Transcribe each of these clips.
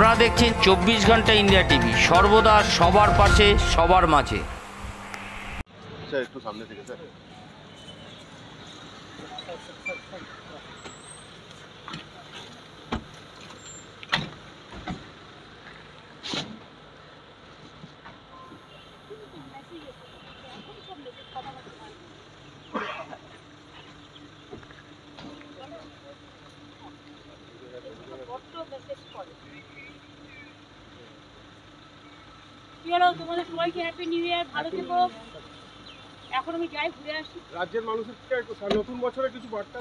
আপনারা দেখছেন 24 ঘন্টা ইন্ডিয়া টিভি, সর্বদা সবার পাশে সবার মাঝে। স্যার একটু সামনে থেকে স্যার। তোমাদের সবাইকে হ্যাপি নিউ ইয়ার, ভালো থেকো। এখন আমি যাই ঘুরে আসি। রাজ্যের মানুষের নতুন বছরে কিছু বার্তা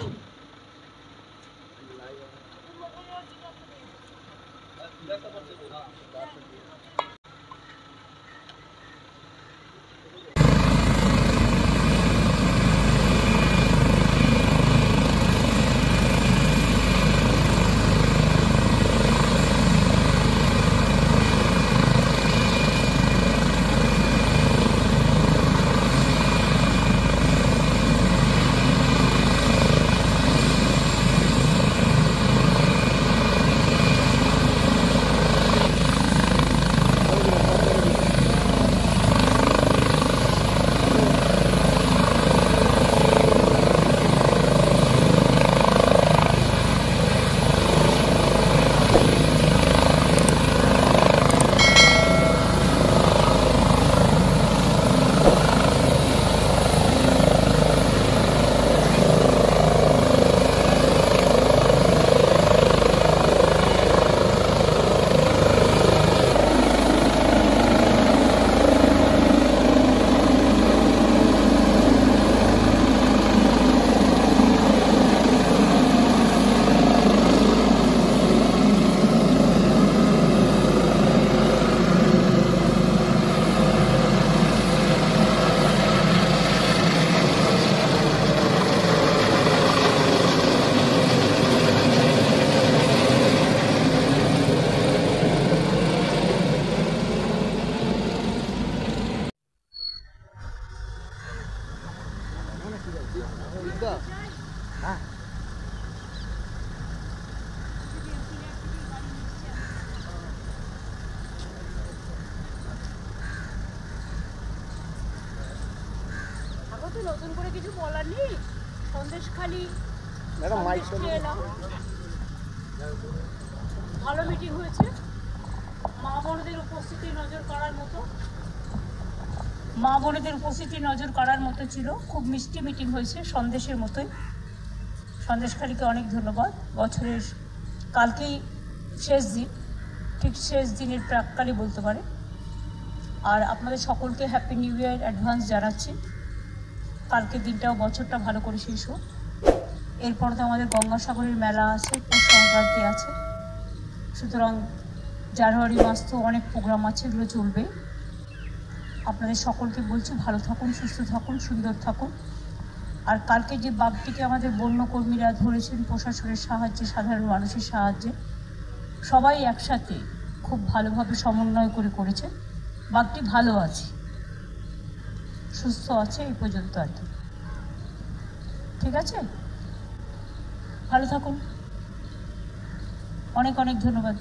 নতুন করে কিছু বলার নেই। সন্দেশখালি এলাম, ভালো মিটিং হয়েছে। মা বোনদের উপস্থিতি নজর করার মতো ছিল। খুব মিষ্টি মিটিং হয়েছে, সন্দেশের মতোই। সন্দেশখালিকে অনেক ধন্যবাদ। বছরের কালকেই শেষ দিন, ঠিক শেষ দিনের প্রাককালই বলতে পারে। আর আপনাদের সকলকে হ্যাপি নিউ ইয়ার অ্যাডভান্স জানাচ্ছি। কালকের দিনটাও বছরটা ভালো করে শেষ হোক। এরপর তো আমাদের গঙ্গাসাগরের মেলা আছে, পৌষ সংক্রান্তি আছে, সুতরাং জানুয়ারি মাস তো অনেক প্রোগ্রাম আছে, এগুলো চলবে। আপনাদের সকলকে বলছি ভালো থাকুন, সুস্থ থাকুন, সুন্দর থাকুন। আর কালকে যে বাঘটিকে আমাদের বন্যকর্মীরা ধরেছেন প্রশাসনের সাহায্যে, সাধারণ মানুষের সাহায্যে, সবাই একসাথে খুব ভালোভাবে সমন্বয় করে করেছে। বাঘটি ভালো আছে, সুস্থ আছে, এই পর্যন্ত আর কি। ঠিক আছে, ভালো থাকুন। অনেক অনেক ধন্যবাদ।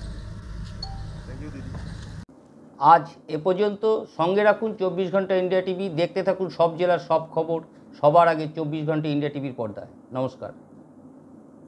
আজ এ পর্যন্ত। সঙ্গে রাখুন 24 ঘন্টা ইন্ডিয়া টিভি। দেখতে থাকুন সব জেলার সব খবর সবার আগে 24 ঘন্টা ইন্ডিয়া টিভির পর্দায়। নমস্কার।